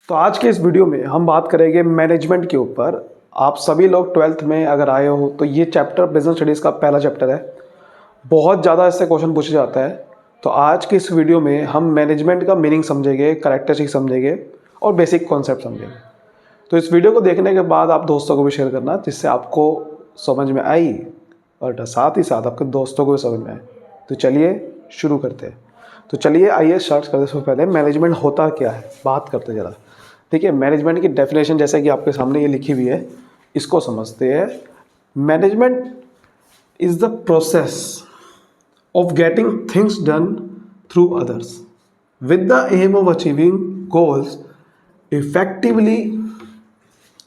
तो आज के इस वीडियो में हम बात करेंगे मैनेजमेंट के ऊपर। आप सभी लोग 12th में अगर आए हो तो ये चैप्टर बिजनेस स्टडीज़ का पहला चैप्टर है। बहुत ज़्यादा इससे क्वेश्चन पूछा जाता है। तो आज के इस वीडियो में हम मैनेजमेंट का मीनिंग समझेंगे, कैरेक्टरिस्टिक समझेंगे और बेसिक कॉन्सेप्ट समझेंगे। तो इस वीडियो को देखने के बाद आप दोस्तों को भी शेयर करना जिससे आपको समझ में आई और साथ ही साथ आपके दोस्तों को भी समझ में आए। तो चलिए शुरू करते हैं। तो चलिए आइए स्टार्ट करते हैं। सबसे पहले मैनेजमेंट होता क्या है बात करते हैं ज़रा। ठीक है, मैनेजमेंट की डेफिनेशन जैसे कि आपके सामने ये लिखी हुई है, इसको समझते हैं। Management is the process of getting things done through others with the aim of achieving goals effectively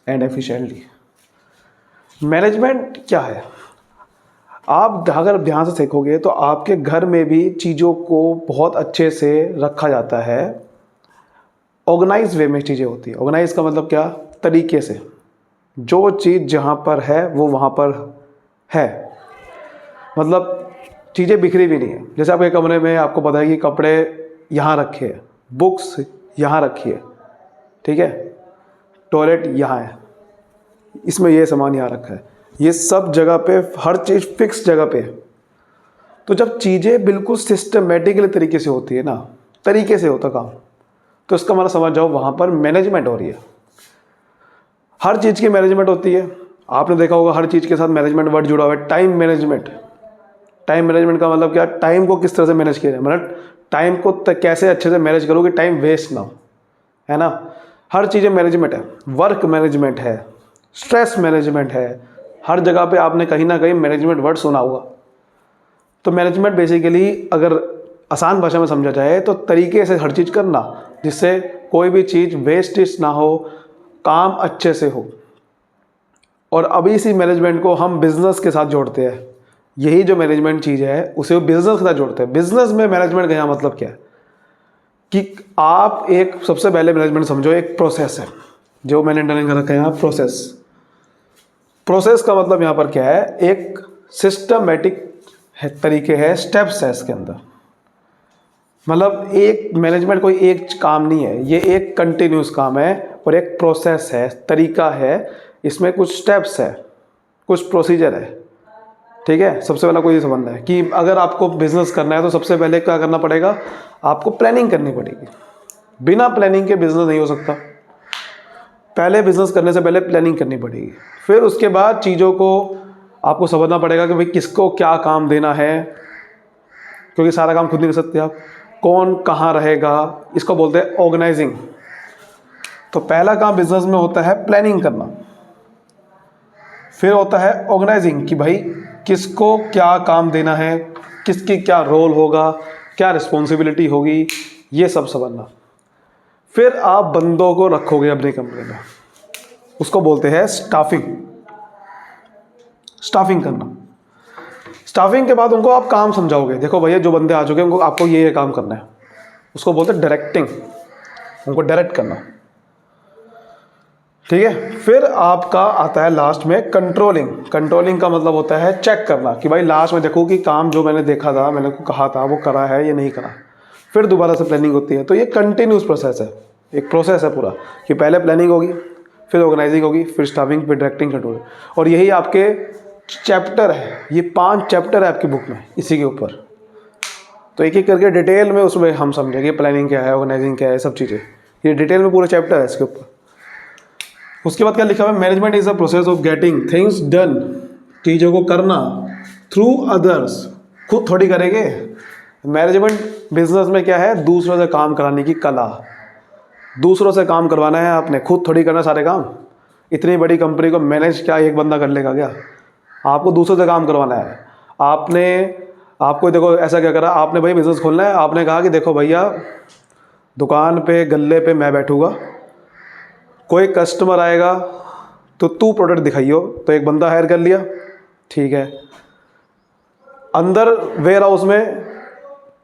and efficiently. Management क्या है? आप अगर ध्यान से देखोगे तो आपके घर में भी चीज़ों को बहुत अच्छे से रखा जाता है। ऑर्गेनाइज वे में चीज़ें होती है। ऑर्गेनाइज का मतलब क्या? तरीके से। जो चीज़ जहाँ पर है वो वहाँ पर है, मतलब चीज़ें बिखरी भी नहीं है। जैसे आपके कमरे में आपको पता है कि कपड़े यहाँ रखे हैं, बुक्स यहाँ रखी है, ठीक है, टॉयलेट यहाँ है, इसमें ये सामान यहाँ रखा है, ये सब जगह पे हर चीज़ फिक्स जगह पे है। तो जब चीज़ें बिल्कुल सिस्टमेटिकली तरीके से होती है ना, तरीके से होता काम, तो इसका मतलब समझ जाओ वहाँ पर मैनेजमेंट हो रही है। हर चीज़ की मैनेजमेंट होती है। आपने देखा होगा हर चीज़ के साथ मैनेजमेंट वर्ड जुड़ा हुआ है। Time management. टाइम मैनेजमेंट का मतलब क्या? टाइम को किस तरह से मैनेज किया जाए, मतलब टाइम को कैसे अच्छे से मैनेज करो कि टाइम वेस्ट ना हो, है ना। हर चीज़ें मैनेजमेंट है। वर्क मैनेजमेंट है, स्ट्रेस मैनेजमेंट है। हर जगह पे आपने कहीं ना कहीं मैनेजमेंट वर्ड सुना होगा। तो मैनेजमेंट बेसिकली अगर आसान भाषा में समझा जाए तो तरीके से हर चीज़ करना जिससे कोई भी चीज़ वेस्टेज ना हो, काम अच्छे से हो। और अभी इसी मैनेजमेंट को हम बिजनेस के साथ जोड़ते हैं। यही जो मैनेजमेंट चीज़ है उसे वो बिजनेस के साथ जोड़ते हैं। बिजनेस में मैनेजमेंट का यहाँ मतलब क्या है कि आप एक सबसे पहले मैनेजमेंट समझो एक प्रोसेस है, जो मैंने अंडरलाइन कर रखा है यहाँ, प्रोसेस। प्रोसेस का मतलब यहाँ पर क्या है? एक सिस्टमेटिक तरीके है, स्टेप्स है इसके अंदर। मतलब एक मैनेजमेंट कोई एक काम नहीं है, ये एक कंटिन्यूस काम है और एक प्रोसेस है, तरीका है। इसमें कुछ स्टेप्स है, कुछ प्रोसीजर है, ठीक है। सबसे पहला कोई समझना है कि अगर आपको बिजनेस करना है तो सबसे पहले क्या करना पड़ेगा? आपको प्लानिंग करनी पड़ेगी। बिना प्लानिंग के बिजनेस नहीं हो सकता। पहले बिजनेस करने से पहले प्लानिंग करनी पड़ेगी। फिर उसके बाद चीज़ों को आपको समझना पड़ेगा कि भाई किसको क्या काम देना है, क्योंकि सारा काम खुद नहीं कर सकते आप। कौन कहाँ रहेगा, इसको बोलते हैं ऑर्गेनाइजिंग। तो पहला काम बिजनेस में होता है प्लानिंग करना, फिर होता है ऑर्गेनाइजिंग कि भाई किसको क्या काम देना है, किसकी क्या रोल होगा, क्या रिस्पॉन्सिबिलिटी होगी, ये सब समझना। फिर आप बंदों को रखोगे अपने कमरे में, उसको बोलते हैं स्टाफिंग। स्टाफिंग करना। स्टाफिंग के बाद उनको आप काम समझाओगे। देखो भैया जो बंदे आ चुके हैं उनको आपको ये काम करना है, उसको बोलते हैं डायरेक्टिंग, उनको डायरेक्ट करना, ठीक है। फिर आपका आता है लास्ट में कंट्रोलिंग। कंट्रोलिंग का मतलब होता है चेक करना कि भाई लास्ट में देखो कि काम जो मैंने देखा था, मैंने कहा था, वो करा है या नहीं करा। फिर दोबारा से प्लानिंग होती है। तो ये कंटिन्यूस प्रोसेस है, एक प्रोसेस है पूरा कि पहले प्लानिंग होगी, फिर ऑर्गेनाइजिंग होगी, फिर स्टाफिंग, फिर डायरेक्टिंग, कंट्रोलिंग। और यही आपके चैप्टर है, ये 5 चैप्टर है आपकी बुक में इसी के ऊपर। तो एक एक करके डिटेल में उसमें हम समझेंगे प्लानिंग क्या है, ऑर्गेनाइजिंग क्या है, सब चीज़ें। ये डिटेल में पूरा चैप्टर है इसके ऊपर। उसके बाद क्या लिखा हुआ है? Management is the process of getting things done, चीज़ों को करना थ्रू अदर्स, खुद थोड़ी करेंगे। मैनेजमेंट बिजनेस में क्या है? दूसरों से काम कराने की कला। दूसरों से काम करवाना है आपने, खुद थोड़ी करना सारे काम। इतनी बड़ी कंपनी को मैनेज क्या एक बंदा कर लेगा क्या? आपको दूसरों से काम करवाना है। आपको देखो ऐसा क्या करा आपने, भाई बिजनेस खोलना है, आपने कहा कि देखो भैया दुकान पे गल्ले पे मैं बैठूंगा, कोई कस्टमर आएगा तो तू प्रोडक्ट दिखाइयो। तो एक बंदा हायर कर लिया, ठीक है। अंदर वेयर हाउस में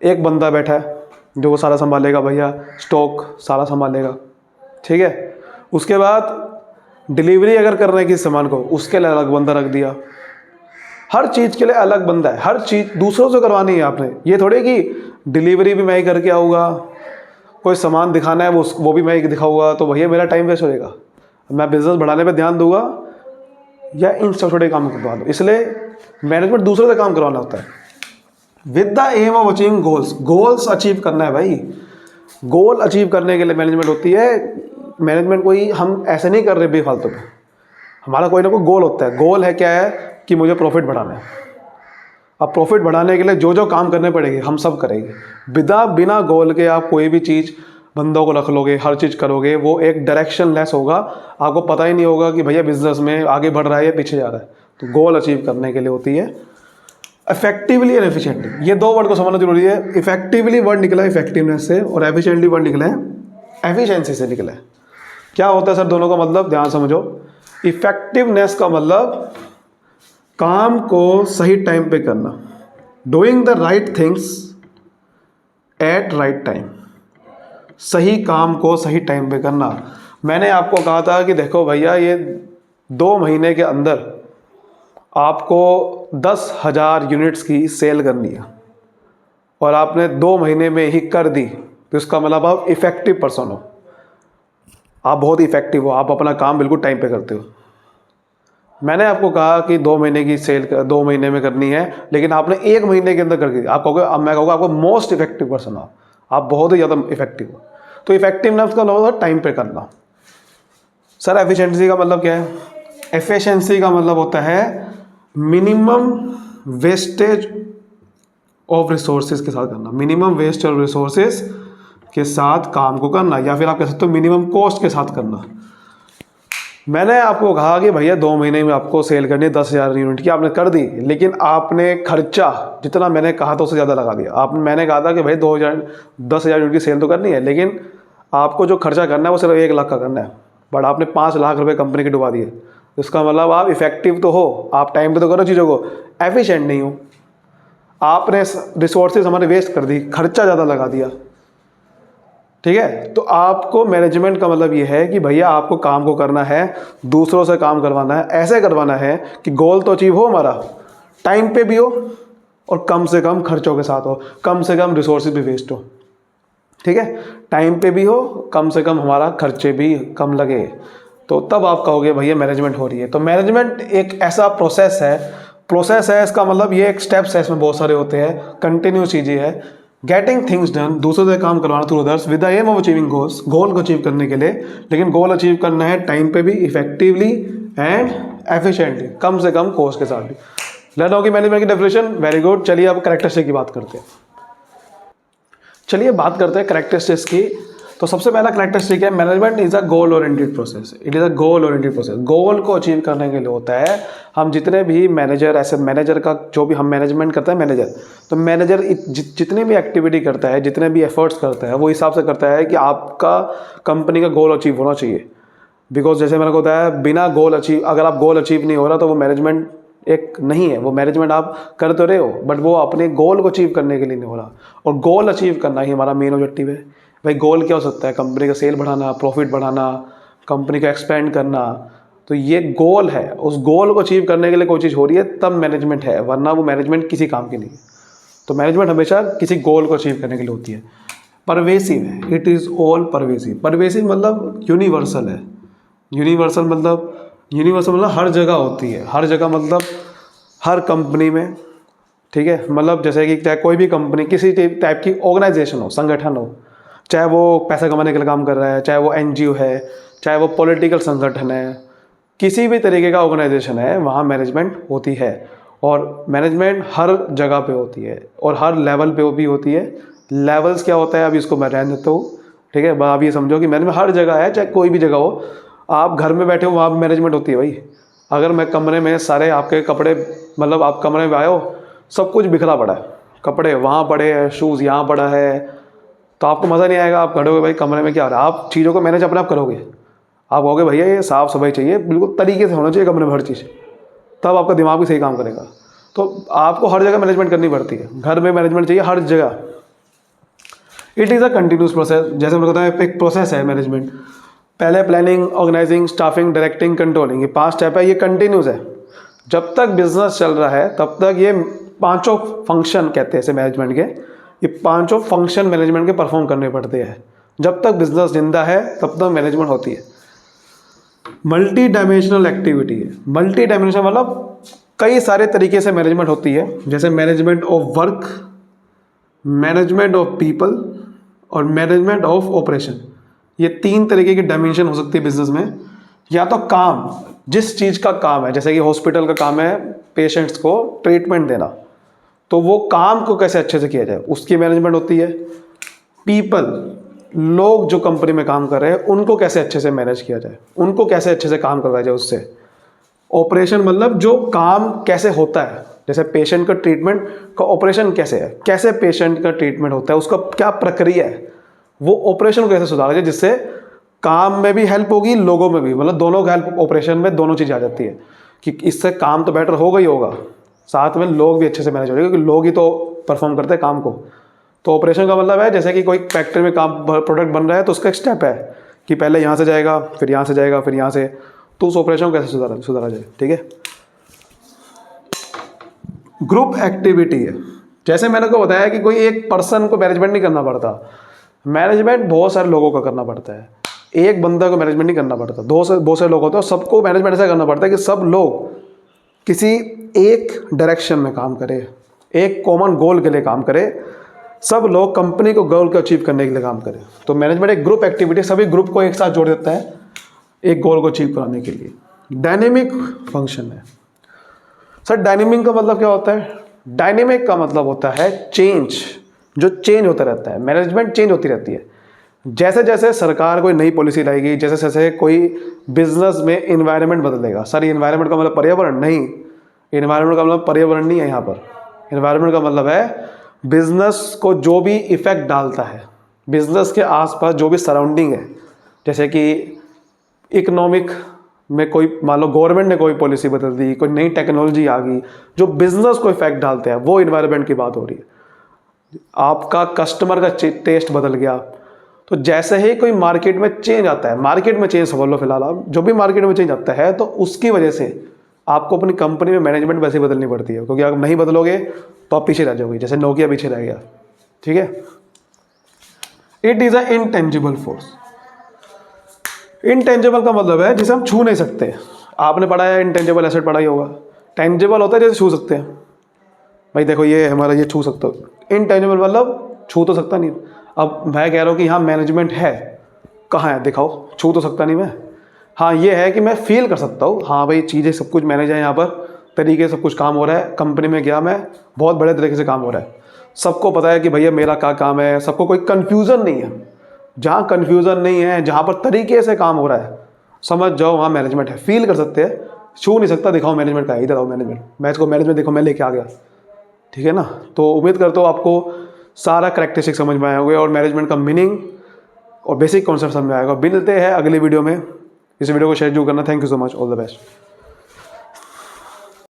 एक बंदा बैठा है जो वो सारा संभालेगा, भैया स्टॉक सारा संभालेगा, ठीक है। उसके बाद डिलीवरी अगर करने की सामान को, उसके लिए अलग बंदा रख दिया। हर चीज़ के लिए अलग बंदा है। हर चीज़ दूसरों से करवानी है आपने। ये थोड़ी कि डिलीवरी भी मैं ही करके आऊँगा, कोई सामान दिखाना है वो भी मैं एक दिखाऊंगा तो भैया मेरा टाइम वेस्ट हो जाएगा। मैं बिज़नेस बढ़ाने पे ध्यान दूंगा या इन छोटे छोटे काम करवा दूँ। इसलिए मैनेजमेंट दूसरों से काम करवाना होता है with the aim of achieving goals. Goals achieve करना है भाई। गोल अचीव करने के लिए मैनेजमेंट होती है। मैनेजमेंट कोई हम ऐसे नहीं कर रहे बेफालतू पे, हमारा कोई ना कोई गोल होता है। गोल है क्या है कि मुझे प्रॉफिट बढ़ाना है। अब प्रॉफिट बढ़ाने के लिए जो जो काम करने पड़ेंगे हम सब करेंगे। बिना गोल के आप कोई भी चीज़ बंदों को रख लोगे, हर चीज़ करोगे, वो एक डायरेक्शन लेस होगा। आपको पता ही नहीं होगा कि भैया बिजनेस में आगे बढ़ रहा है या पीछे जा रहा है। तो गोल अचीव करने के लिए होती है इफेक्टिवली एंड एफिशिएंटली। ये दो वर्ड को समझना जरूरी है। इफेक्टिवली वर्ड निकला है इफेक्टिवनेस से और एफिशिएंटली वर्ड निकला है एफिशिएंसी से निकला है। क्या होता है सर दोनों का मतलब? ध्यान समझो। इफेक्टिवनेस का मतलब काम को सही टाइम पे करना, doing the right things at right time. सही काम को सही टाइम पे करना। मैंने आपको कहा था कि देखो भैया ये 2 महीने के अंदर आपको 10,000 यूनिट्स की सेल करनी है और आपने 2 महीने में ही कर दी, तो इसका मतलब आप इफेक्टिव पर्सन हो। आप बहुत इफेक्टिव हो, आप अपना काम बिल्कुल टाइम पे करते हो। मैंने आपको कहा कि 2 महीने की सेल 2 महीने में करनी है, लेकिन आपने 1 महीने के अंदर कर दी। आप कहोगे, अब मैं कहूँगा आपको मोस्ट इफेक्टिव पर्सन हो, आप बहुत ही ज़्यादा इफेक्टिव हो। तो इफेक्टिवनेस का मतलब है टाइम पे करना। सर एफिशिएंसी का मतलब क्या है? एफिशिएंसी का मतलब होता है मिनिमम वेस्टेज ऑफ रिसोर्सेज के साथ करना। मिनिमम वेस्ट ऑफ रिसोर्सेज के साथ काम को करना, या फिर आप कह सकते हो मिनिमम कॉस्ट के साथ करना। मैंने आपको कहा कि भैया 2 महीने में आपको सेल करनी है 10,000 यूनिट की, आपने कर दी, लेकिन आपने खर्चा जितना मैंने कहा था उससे ज़्यादा लगा दिया। मैंने कहा था कि भाई 10,000 यूनिट की सेल तो करनी है, लेकिन आपको जो खर्चा करना है वो सिर्फ 1 लाख का करना है, बट आपने 5 लाख रुपए कंपनी के डुबा दिए। इसका मतलब आप इफेक्टिव तो हो, आप टाइम पे तो करो चीज़ों को, एफिशिएंट नहीं हो। आपने रिसोर्सेज हमारे वेस्ट कर दी, खर्चा ज़्यादा लगा दिया। ठीक है, तो आपको मैनेजमेंट का मतलब ये है कि भैया आपको काम को करना है, दूसरों से काम करवाना है, ऐसे करवाना है कि गोल तो अचीव हो हमारा, टाइम पे भी हो और कम से कम खर्चों के साथ हो, कम से कम रिसोर्सेज भी वेस्ट हो। ठीक है, टाइम पे भी हो, कम से कम हमारा खर्चे भी कम लगे, तो तब आप कहोगे भैया मैनेजमेंट हो रही है। तो मैनेजमेंट एक ऐसा प्रोसेस है, इसका मतलब ये एक स्टेप्स है, इसमें बहुत सारे होते हैं, कंटिन्यूस चीज़ें है। गेटिंग थिंग्स डन, दूसरों से काम करवाना through others with the aim of achieving goals, goal को अचीव करने के लिए। लेकिन गोल अचीव करना है टाइम पे भी, इफेक्टिवली एंड एफिशिएंटली, कम से कम कॉस्ट के साथ भी। लर्न होगी मैनेजमेंट की डेफिनेशन। Very good. चलिए अब कैरेक्टरिस्टिक की बात करते हैं। चलिए बात करते हैं कैरेक्टरिस्टिक्स की। तो सबसे पहला कैरेक्टरिस्टिक है management is a goal oriented process. It is a goal oriented process. Goal को अचीव करने के लिए होता है, हम जितने भी मैनेजर, ऐसे मैनेजर का जो भी हम मैनेजमेंट करता है मैनेजर, तो मैनेजर जितने भी एक्टिविटी करता है, जितने भी एफर्ट्स करता है, वो हिसाब से करता है कि आपका कंपनी का गोल अचीव होना चाहिए। बिकॉज जैसे मैंने बताया, बिना गोल अचीव, अगर आप गोल अचीव नहीं हो रहा तो वो मैनेजमेंट एक नहीं है। वो मैनेजमेंट आप कर तो रहे हो, बट वो अपने गोल को अचीव करने के लिए नहीं हो रहा। और गोल अचीव करना ही हमारा मेन ऑब्जेक्टिव है। भाई गोल क्या हो सकता है? कंपनी का सेल बढ़ाना, प्रॉफिट बढ़ाना, कंपनी का एक्सपेंड करना, तो ये गोल है। उस गोल को अचीव करने के लिए कोई चीज़ हो रही है तब मैनेजमेंट है, वरना वो मैनेजमेंट किसी काम की नहीं है। तो मैनेजमेंट हमेशा किसी गोल को अचीव करने के लिए होती है। परवेसिव है, it is all pervasive. Pervasive मतलब यूनिवर्सल है। यूनिवर्सल मतलब हर जगह होती है। हर जगह मतलब हर कंपनी में। ठीक है, मतलब जैसे कि चाहे कोई भी कंपनी, किसी टाइप की ऑर्गेनाइजेशन हो, संगठन हो, चाहे वो पैसा कमाने के लिए काम कर रहा है, चाहे वो एनजीओ है, चाहे वो पॉलिटिकल संगठन है, किसी भी तरीके का ऑर्गेनाइजेशन है, वहाँ मैनेजमेंट होती है। और मैनेजमेंट हर जगह पे होती है और हर लेवल पे भी होती है। लेवल्स क्या होता है अभी इसको मैं रहने देता हूँ। ठीक है, आप ये समझो कि मैनेजमेंट हर जगह है, चाहे कोई भी जगह हो। आप घर में बैठे हो, वहाँ मैनेजमेंट होती है भाई। अगर मैं कमरे में सारे आपके कपड़े, मतलब आप कमरे में आए हो, सब कुछ बिखरा पड़ा है, कपड़े वहाँ पड़े हैं, शूज़ यहाँ पड़ा है, तो आपको मज़ा नहीं आएगा। आप खड़ोगे भाई कमरे में क्या हो रहा है, आप चीज़ों को मैनेज अपने आप करोगे। आप कहोगे भैया ये साफ़ सफाई चाहिए, बिल्कुल तरीके से होना चाहिए कमरे में हर चीज़, तब आपका दिमाग भी सही काम करेगा। तो आपको हर जगह मैनेजमेंट करनी पड़ती है। घर में मैनेजमेंट चाहिए हर जगह। It is a continuous process. जैसे मैंने बताया एक प्रोसेस है मैनेजमेंट। पहले planning, organising, staffing, directing, controlling, ये 5 स्टेप है। ये कंटिन्यूस है। जब तक बिजनेस चल रहा है तब तक ये 5 फंक्शन कहते हैं इसे मैनेजमेंट के, ये 5 फंक्शन मैनेजमेंट के परफॉर्म करने पड़ते हैं। जब तक बिजनेस जिंदा है तब तक मैनेजमेंट होती है। मल्टी डायमेंशनल एक्टिविटी है। मल्टी डायमेंशनल मतलब कई सारे तरीके से मैनेजमेंट होती है, जैसे management of work, management of people और मैनेजमेंट ऑफ ऑपरेशन। ये 3 तरीके की डायमेंशन हो सकती है बिजनेस में। या तो काम, जिस चीज़ का काम है, जैसे कि हॉस्पिटल का काम है पेशेंट्स को ट्रीटमेंट देना, तो वो काम को कैसे अच्छे से किया जाए उसकी मैनेजमेंट होती है। पीपल, लोग जो कंपनी में काम कर रहे हैं उनको कैसे अच्छे से मैनेज किया जाए, उनको कैसे अच्छे से काम करवाया जाए उससे। ऑपरेशन मतलब जो काम कैसे होता है, जैसे पेशेंट का ट्रीटमेंट का ऑपरेशन कैसे है, कैसे पेशेंट का ट्रीटमेंट होता है, उसका क्या प्रक्रिया है, वो ऑपरेशन को कैसे सुधारा जाए जिससे काम में भी हेल्प होगी, लोगों में भी, मतलब दोनों का हेल्प ऑपरेशन में, दोनों चीज़ आ जाती है कि इससे काम तो बेटर होगा ही होगा, साथ में लोग भी अच्छे से मैनेज हो जाएंगे, क्योंकि लोग ही तो परफॉर्म करते हैं काम को। तो ऑपरेशन का मतलब है जैसे कि कोई फैक्ट्री में काम प्रोडक्ट बन रहा है तो उसका एक स्टेप है कि पहले यहाँ से जाएगा, फिर यहाँ से जाएगा, फिर यहाँ से, तो उस ऑपरेशन को कैसे सुधारा जाए। ठीक है। ग्रुप एक्टिविटी है। जैसे मैंने को बताया कि कोई एक पर्सन को मैनेजमेंट नहीं करना पड़ता, मैनेजमेंट बहुत सारे लोगों का करना पड़ता है, एक बंदा को मैनेजमेंट नहीं करना पड़ता, बहुत सारे लोग होते हैं, सबको मैनेजमेंट ऐसा करना पड़ता है कि सब लोग किसी एक डायरेक्शन में काम करें, एक कॉमन गोल के लिए काम करें, सब लोग कंपनी को गोल को अचीव करने के लिए काम करें। तो मैनेजमेंट एक ग्रुप एक्टिविटी, सभी ग्रुप को एक साथ जोड़ देता है एक गोल को अचीव कराने के लिए। डायनेमिक फंक्शन है। सर डायनेमिक का मतलब क्या होता है? डायनेमिक का मतलब होता है चेंज, जो चेंज होता रहता है, मैनेजमेंट चेंज होती रहती है। जैसे जैसे सरकार कोई नई पॉलिसी लाएगी, जैसे जैसे कोई बिजनेस में इन्वायरमेंट बदलेगा। सर इन्वायरमेंट का मतलब पर्यावरण नहीं, इन्वायरमेंट का मतलब पर्यावरण नहीं है यहाँ पर। इन्वायरमेंट का मतलब है बिजनेस को जो भी इफेक्ट डालता है, बिजनेस के आसपास जो भी सराउंडिंग है, जैसे कि इकोनॉमिक में कोई, मान लो गवर्नमेंट ने कोई पॉलिसी बदल दी, कोई नई टेक्नोलॉजी आ गई जो बिजनेस को इफेक्ट डालते हैं, वो इन्वायरमेंट की बात हो रही है। आपका कस्टमर का टेस्ट बदल गया, तो जैसे ही कोई मार्केट में चेंज आता है, मार्केट में चेंज समझ लो फिलहाल आप, जो भी मार्केट में चेंज आता है तो उसकी वजह से आपको अपनी कंपनी में मैनेजमेंट वैसे बदलनी पड़ती है, क्योंकि अगर नहीं बदलोगे तो आप पीछे रह जाओगे, जैसे नोकिया पीछे रह गया। ठीक है। It is a intangible force. Intangible का मतलब है जिसे हम छू नहीं सकते। आपने पढ़ा है इनटेंजिबल एसेट, पढ़ा ही होगा। टेंजिबल होता है जैसे छू सकते हैं, भाई देखो ये हमारा, ये छू सकते हो। इनटेंजिबल मतलब छू तो सकता नहीं। अब मैं कह रहा हूँ कि हाँ मैनेजमेंट है, कहाँ है दिखाओ, छू तो सकता नहीं मैं। हाँ ये है कि मैं फील कर सकता हूँ, हाँ भाई चीज़ें सब कुछ मैनेज है, यहाँ पर तरीके से सब कुछ काम हो रहा है, कंपनी में गया मैं, बहुत बड़े तरीके से काम हो रहा है, सबको पता है कि भैया मेरा क्या काम है, सबको कोई कन्फ्यूज़न नहीं है। जहाँ कन्फ्यूज़न नहीं है, जहाँ पर तरीके से काम हो रहा है, समझ जाओ वहाँ मैनेजमेंट है। फील कर सकते हैं, छू नहीं सकता, दिखाओ मैनेजमेंट का है, इधर आओ मैनेजमेंट, मैं इसको मैनेजमेंट देखो मैं लेके आ गया। ठीक है ना। तो उम्मीद करता हूँ आपको सारा करैक्टरिस्टिक समझ में आए होंगे और मैनेजमेंट का मीनिंग और बेसिक कॉन्सेप्ट समझ में आएगा। मिलते हैं अगली वीडियो में। इस वीडियो को शेयर जरूर करना। Thank you so much, all the best.